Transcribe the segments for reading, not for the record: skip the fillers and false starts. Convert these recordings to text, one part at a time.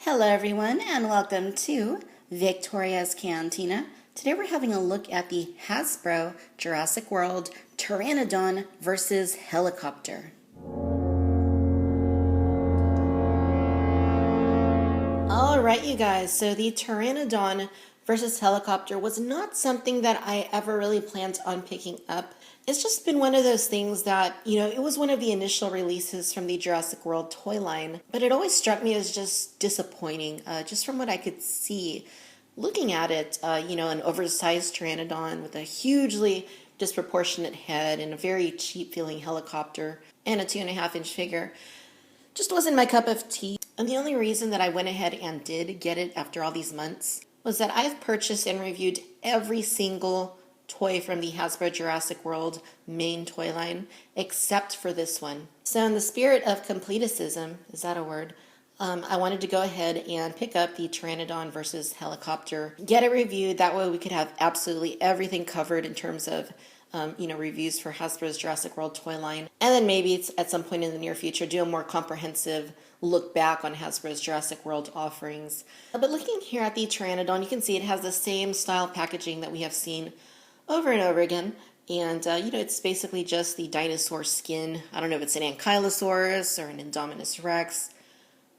Hello everyone and welcome to Victoria's Cantina. Today we're having a look at the Hasbro Jurassic World Pteranodon versus Helicopter. Alright you guys, so the Pteranodon versus Helicopter was not something that I ever really planned on picking up. It's just been one of those things that, it was one of the initial releases from the Jurassic World toy line, but it always struck me as just disappointing, just from what I could see. Looking at it, an oversized Pteranodon with a hugely disproportionate head and a very cheap feeling helicopter and a 2.5-inch figure just wasn't my cup of tea. And the only reason that I went ahead and did get it after all these months was that I've purchased and reviewed every single toy from the Hasbro Jurassic World main toy line, except for this one. So in the spirit of completicism, is that a word? I wanted to go ahead and pick up the Pteranodon versus Helicopter, get it reviewed, that way we could have absolutely everything covered in terms of reviews for Hasbro's Jurassic World toy line. And then maybe it's at some point in the near future do a more comprehensive look back on Hasbro's Jurassic World offerings. But looking here at the Pteranodon, you can see it has the same style packaging that we have seen over and over again. And, it's basically just the dinosaur skin. I don't know if it's an Ankylosaurus or an Indominus Rex.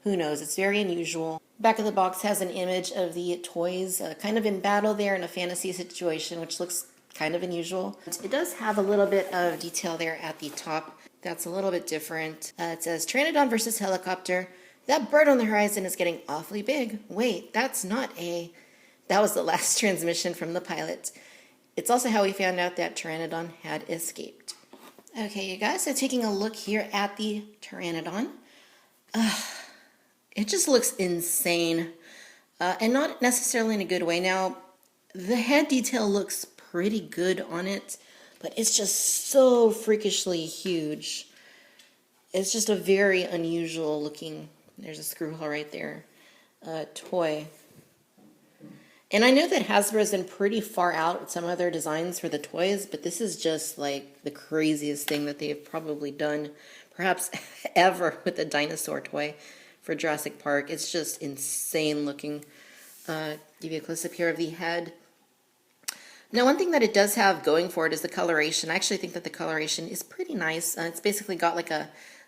Who knows? It's very unusual. Back of the box has an image of the toys kind of in battle there in a fantasy situation, which looks kind of unusual. It does have a little bit of detail there at the top that's a little bit different. It says Pteranodon versus Helicopter. That bird on the horizon is getting awfully big. Wait, that was the last transmission from the pilot. It's also how we found out that Pteranodon had escaped. Okay, you guys, so taking a look here at the Pteranodon. It just looks insane, and not necessarily in a good way. Now, the head detail looks pretty good on it, but it's just so freakishly huge. It's just a very unusual looking, there's a screw hole right there, toy. And I know that Hasbro's been pretty far out with some of their designs for the toys, but this is just like the craziest thing that they've probably done, perhaps ever, with a dinosaur toy for Jurassic Park. It's just insane looking. Give you a close-up here of the head. Now, one thing that it does have going for it is the coloration. I actually think that the coloration is pretty nice. It's basically got like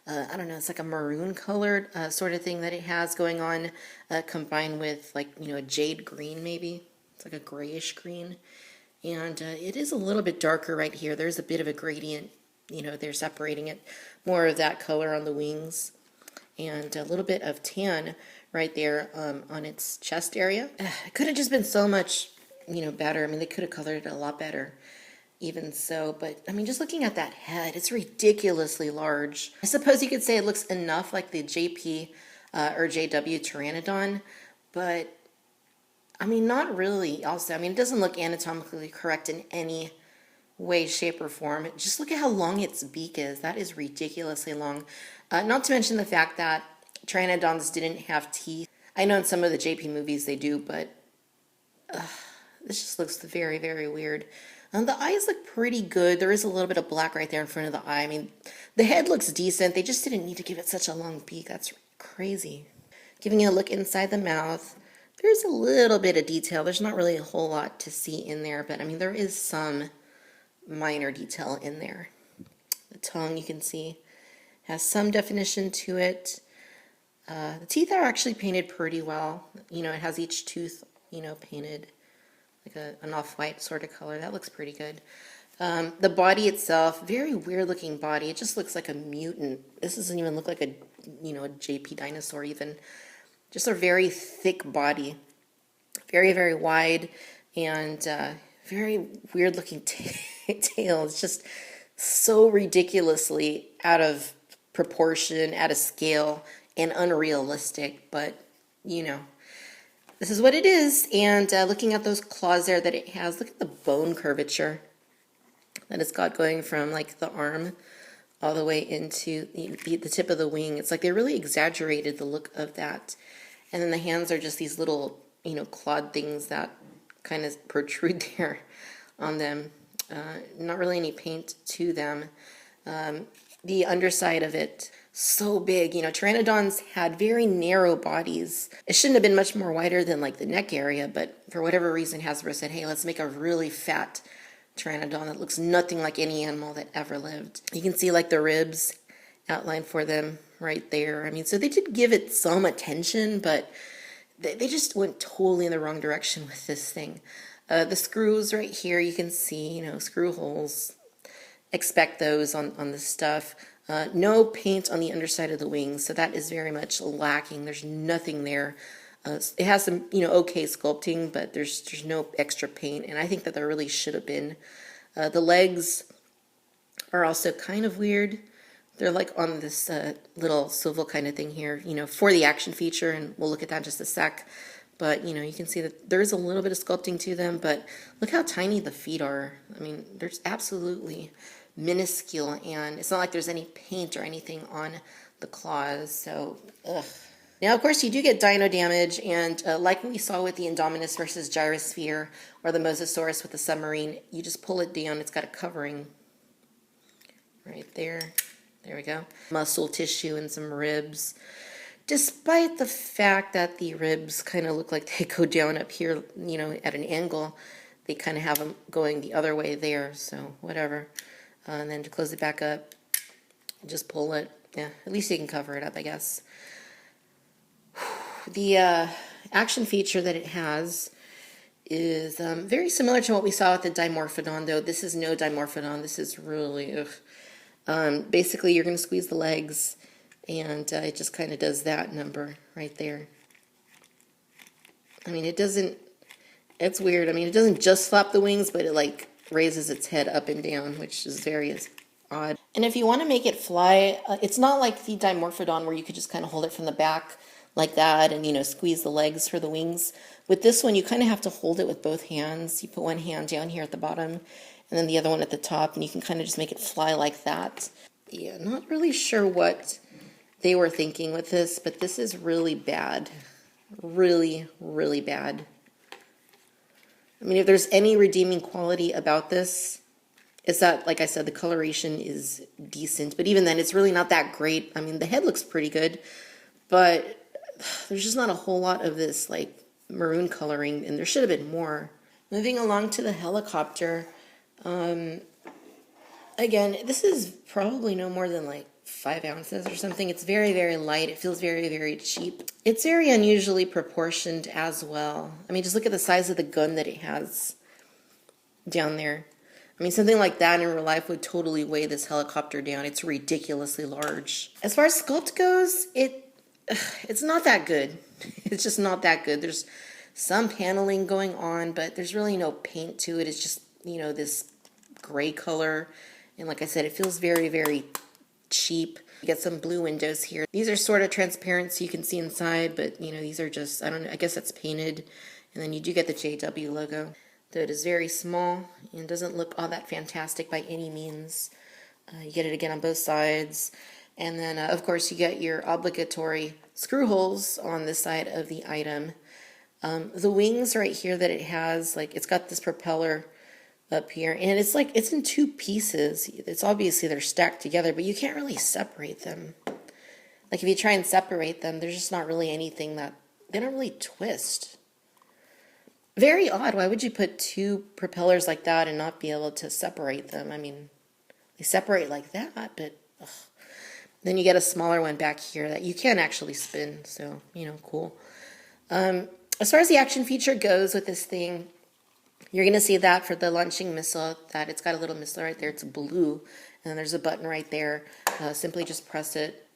it's like a maroon colored sort of thing that it has going on, combined with like, a jade green maybe. It's like a grayish green. And it is a little bit darker right here. There's a bit of a gradient, they're separating it. More of that color on the wings. And a little bit of tan right there on its chest area. It could have just been so much better. I mean, they could have colored it a lot better, even so. But, I mean, just looking at that head, it's ridiculously large. I suppose you could say it looks enough like the JP or JW Pteranodon, but, I mean, not really also. I mean, it doesn't look anatomically correct in any way, shape, or form. Just look at how long its beak is. That is ridiculously long. Not to mention the fact that Pteranodons didn't have teeth. I know in some of the JP movies they do, but this just looks very, very weird. The eyes look pretty good. There is a little bit of black right there in front of the eye. I mean, the head looks decent. They just didn't need to give it such a long beak. That's crazy. Giving you a look inside the mouth, there's a little bit of detail. There's not really a whole lot to see in there, but I mean, there is some minor detail in there. The tongue, you can see, has some definition to it. The teeth are actually painted pretty well. It has each tooth, painted like an off-white sort of color. That looks pretty good. The body itself, very weird looking body. It just looks like a mutant. This doesn't even look like a JP dinosaur even. Just a very thick body. Very, very wide and very weird looking tail. It's just so ridiculously out of proportion, out of scale, and unrealistic, but this is what it is. And looking at those claws there that it has, look at the bone curvature that it's got going from like the arm all the way into the tip of the wing. It's like they really exaggerated the look of that. And then the hands are just these little, clawed things that kind of protrude there on them. Not really any paint to them. The underside of it so big. You know, Pteranodons had very narrow bodies. It shouldn't have been much more wider than like the neck area, but for whatever reason, Hasbro said, hey, let's make a really fat Pteranodon that looks nothing like any animal that ever lived. You can see like the ribs outlined for them right there. I mean, so they did give it some attention, but they just went totally in the wrong direction with this thing. The screws right here, you can see, you know, screw holes. Expect those on this stuff. No paint on the underside of the wings, so that is very much lacking. There's nothing there. It has some, you know, okay sculpting, but there's no extra paint, and I think that there really should have been. The legs are also kind of weird. They're like on this little swivel kind of thing here, you know, for the action feature, and we'll look at that in just a sec. But, you know, you can see that there is a little bit of sculpting to them, but look how tiny the feet are. I mean, there's absolutely minuscule, and it's not like there's any paint or anything on the claws, so, ugh. Now, of course, you do get dino damage, and like we saw with the Indominus versus Gyrosphere, or the Mosasaurus with the Submarine, you just pull it down, it's got a covering right there. There we go. Muscle tissue and some ribs. Despite the fact that the ribs kind of look like they go down up here, you know, at an angle, they kind of have them going the other way there, so whatever. And then to close it back up, just pull it. Yeah, at least you can cover it up, I guess. The action feature that it has is very similar to what we saw with the Dimorphodon, though this is no Dimorphodon. This is really, basically, you're going to squeeze the legs, and it just kind of does that number right there. I mean, it doesn't, it's weird. I mean, it doesn't just flap the wings, but it like raises its head up and down, which is very odd. And if you want to make it fly, it's not like the Dimorphodon where you could just kind of hold it from the back like that and, you know, squeeze the legs for the wings. With this one, you kind of have to hold it with both hands. You put one hand down here at the bottom and then the other one at the top, and you can kind of just make it fly like that. Yeah, not really sure what they were thinking with this, but this is really bad. Really, really bad. I mean, if there's any redeeming quality about this, it's that, like I said, the coloration is decent, but even then, it's really not that great. I mean, the head looks pretty good, but there's just not a whole lot of this, like, maroon coloring, and there should have been more. Moving along to the helicopter, again, this is probably no more than, like, 5 ounces or something. It's very, very light. It feels very, very cheap. It's very unusually proportioned as well. I mean, just look at the size of the gun that it has down there. I mean, something like that in real life would totally weigh this helicopter down. It's ridiculously large. As far as sculpt goes, it's not that good. It's just not that good. There's some paneling going on, but there's really no paint to it. It's just, you know, this gray color. And like I said, it feels very, very cheap. You get some blue windows here. These are sort of transparent so you can see inside, but you know, these are just, I don't know, I guess that's painted. And then you do get the JW logo. Though it is very small and doesn't look all that fantastic by any means. You get it again on both sides. And then, of course, you get your obligatory screw holes on this side of the item. The wings right here that it has, like, it's got this propeller up here, and it's like, it's in 2 pieces. It's obviously they're stacked together, but you can't really separate them. Like, if you try and separate them, there's just not really anything that, they don't really twist. Very odd. Why would you put 2 propellers like that and not be able to separate them? I mean, they separate like that, but ugh. Then you get a smaller one back here that you can actually spin, so, you know, cool. As far as the action feature goes with this thing, you're going to see that for the launching missile, that it's got a little missile right there. It's blue, and then there's a button right there. Simply just press it.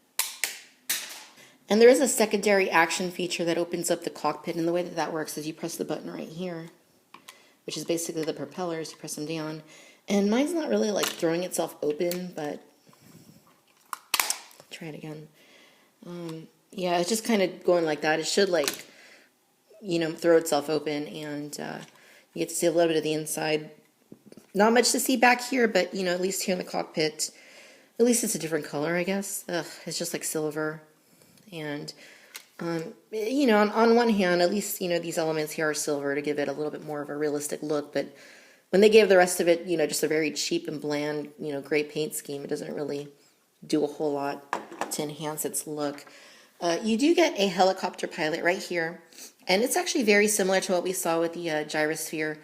And there is a secondary action feature that opens up the cockpit, and the way that that works is you press the button right here, which is basically the propellers. You press them down, and mine's not really like throwing itself open, but try it again. Yeah, it's just kind of going like that. It should, like, you know, throw itself open, and you get to see a little bit of the inside. Not much to see back here, but, you know, at least here in the cockpit, at least it's a different color, I guess. Ugh, it's just like silver. And, you know, on one hand, at least, you know, these elements here are silver to give it a little bit more of a realistic look. But when they gave the rest of it, you know, just a very cheap and bland, you know, gray paint scheme, it doesn't really do a whole lot. lot to enhance its look. You do get a helicopter pilot right here, and it's actually very similar to what we saw with the Gyrosphere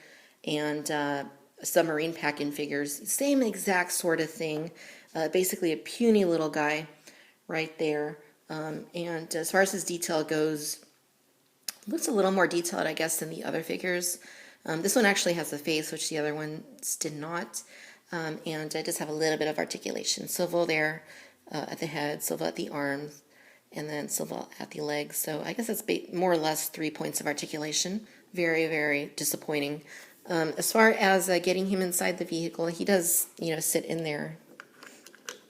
and Submarine pack-in figures. Same exact sort of thing. Basically a puny little guy right there. And as far as his detail goes, looks a little more detailed, I guess, than the other figures. This one actually has a face, which the other ones did not. And I just have a little bit of articulation. Silver there at the head, silver at the arms, and then silver at the legs. So I guess that's more or less 3 points of articulation. Very, very disappointing. As far as getting him inside the vehicle, he does, sit in there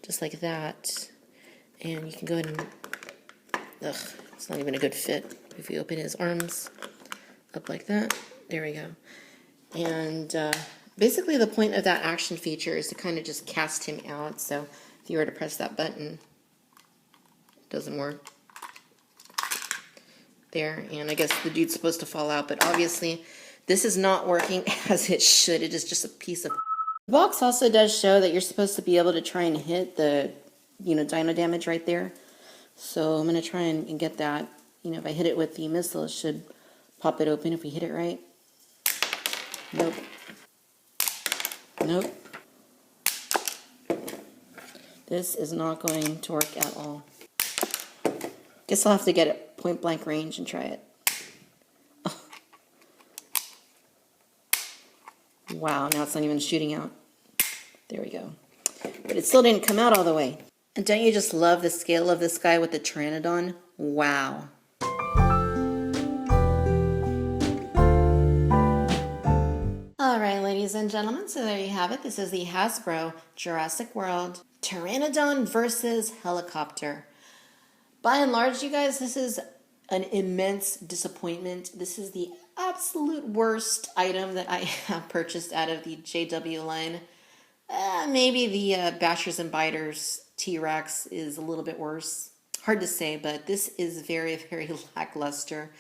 just like that. And you can go ahead and, it's not even a good fit. If you open his arms up like that, there we go. And basically the point of that action feature is to kind of just cast him out. So if you were to press that button, it doesn't work. There, and I guess the dude's supposed to fall out, but obviously this is not working as it should. It is just a piece of... The box also does show that you're supposed to be able to try and hit the, dino damage right there. So I'm going to try and get that. If I hit it with the missile, it should pop it open if we hit it right. Nope. Nope. This is not going to work at all. Guess I'll have to get it point blank range and try it. Oh. Wow, now it's not even shooting out. There we go. But it still didn't come out all the way. And don't you just love the scale of this guy with the Pteranodon? Wow. Alright, ladies and gentlemen, so there you have it. This is the Hasbro Jurassic World Pteranodon versus Helicopter. By and large, you guys, this is an immense disappointment. This is the absolute worst item that I have purchased out of the JW line. Maybe the Bashers and Biters T-Rex is a little bit worse. Hard to say, but this is very, very lackluster.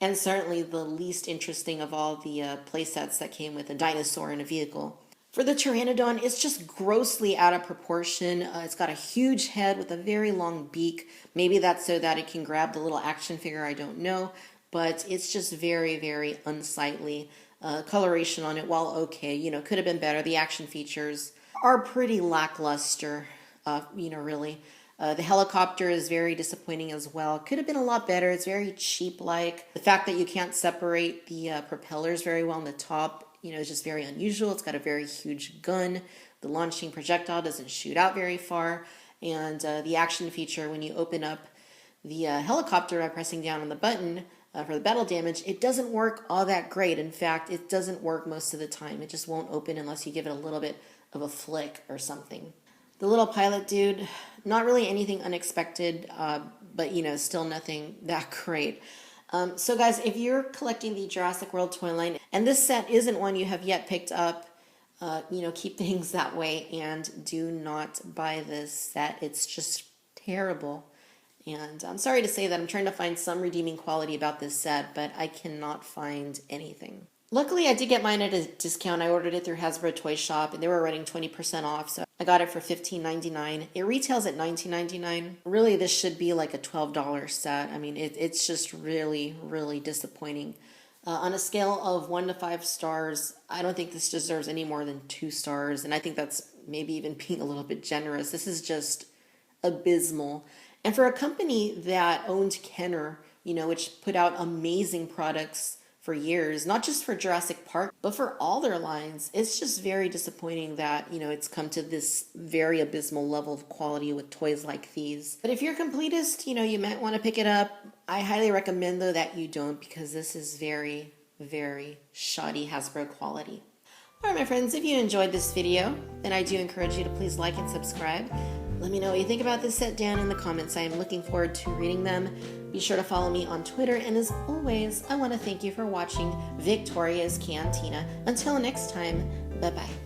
And certainly the least interesting of all the playsets that came with a dinosaur in a vehicle. For the Pteranodon, it's just grossly out of proportion. It's got a huge head with a very long beak. Maybe that's so that it can grab the little action figure, I don't know. But it's just very, very unsightly. Coloration on it, while okay, could have been better. The action features are pretty lackluster, really. The helicopter is very disappointing as well. Could have been a lot better. It's very cheap-like. The fact that you can't separate the propellers very well on the top, is just very unusual. It's got a very huge gun. The launching projectile doesn't shoot out very far. And the action feature, when you open up the helicopter by pressing down on the button for the battle damage, it doesn't work all that great. In fact, it doesn't work most of the time. It just won't open unless you give it a little bit of a flick or something. The little pilot dude, not really anything unexpected, but still nothing that great. So guys, if you're collecting the Jurassic World toy line, and this set isn't one you have yet picked up, keep things that way and do not buy this set. It's just terrible. And I'm sorry to say that I'm trying to find some redeeming quality about this set, but I cannot find anything. Luckily, I did get mine at a discount. I ordered it through Hasbro Toy Shop, and they were running 20% off, so I got it for $15.99. It retails at $19.99. Really, this should be like a $12 set. I mean, it's just really, really disappointing. On a scale of 1 to 5 stars, I don't think this deserves any more than 2 stars, and I think that's maybe even being a little bit generous. This is just abysmal. And for a company that owned Kenner, which put out amazing products for years, not just for Jurassic Park, but for all their lines, it's just very disappointing that, it's come to this very abysmal level of quality with toys like these. But if you're a completist, you might want to pick it up. I highly recommend, though, that you don't, because this is very, very shoddy Hasbro quality. Alright, my friends, if you enjoyed this video, then I do encourage you to please like and subscribe. Let me know what you think about this set down in the comments. I am looking forward to reading them. Be sure to follow me on Twitter, and as always, I want to thank you for watching Victoria's Cantina. Until next time, bye-bye.